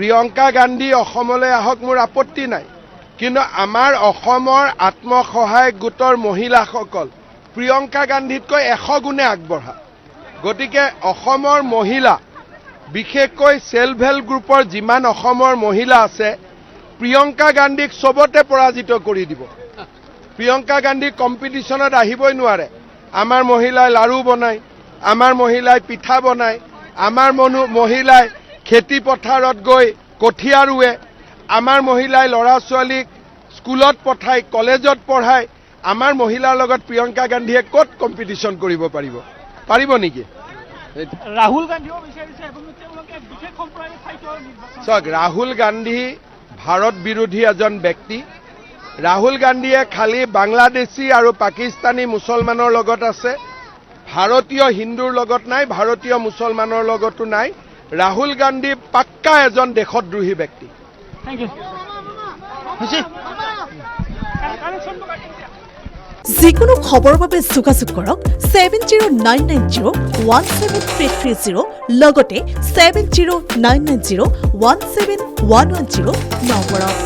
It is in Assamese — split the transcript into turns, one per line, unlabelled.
প্ৰিয়ংকা গান্ধী অসমলৈ আহক মোৰ আপত্তি নাই, কিন্তু আমাৰ অসমৰ আত্মসহায়ক গোটৰ মহিলাসকল প্ৰিয়ংকা গান্ধীতকৈ 100 গুণে আগবঢ়া। গতিকে অসমৰ মহিলা, বিশেষকৈ সেলফ হেল্প গ্ৰুপৰ যিমান অসমৰ মহিলা আছে, প্ৰিয়ংকা গান্ধীক সবতে পৰাজিত কৰি দিব। প্ৰিয়ংকা গান্ধী কম্পিটিশনত আহিবই নোৱাৰে। আমাৰ মহিলাই লাড়ু বনায়, আমাৰ মহিলাই পিঠা বনায়, আমাৰ মহিলাই খেতি পথাৰত গৈ কঠীয়া ৰুৱে, আমাৰ মহিলাই ল'ৰা ছোৱালীক স্কুলত পঠায়, কলেজত পঢ়ায়। আমাৰ মহিলাৰ লগত প্ৰিয়ংকা গান্ধীয়ে ক'ত কম্পিটিশন কৰিব পাৰিব নেকি?
ৰাহুল গান্ধীও বিচাৰিছে এবং তেওঁলোকে বিশেষ সম্প্ৰদায়ৰ ঠাইতো নিৰ্বাচন।
চাওক, ৰাহুল গান্ধী ভাৰত বিৰোধী এজন ব্যক্তি। ৰাহুল গান্ধীয়ে খালি বাংলাদেশী আৰু পাকিস্তানী মুছলমানৰ লগত আছে, ভাৰতীয় হিন্দুৰ লগত নাই, ভাৰতীয় মুছলমানৰ লগতো নাই। ৰাহুল গান্ধী পাক্কা এজন দেশদ্ৰোহী ব্যক্তি।
Thank you.
যিকোনো খবৰৰ বাবে যোগাযোগ কৰক 7099017330 লগতে 7099017110 নম্বৰত।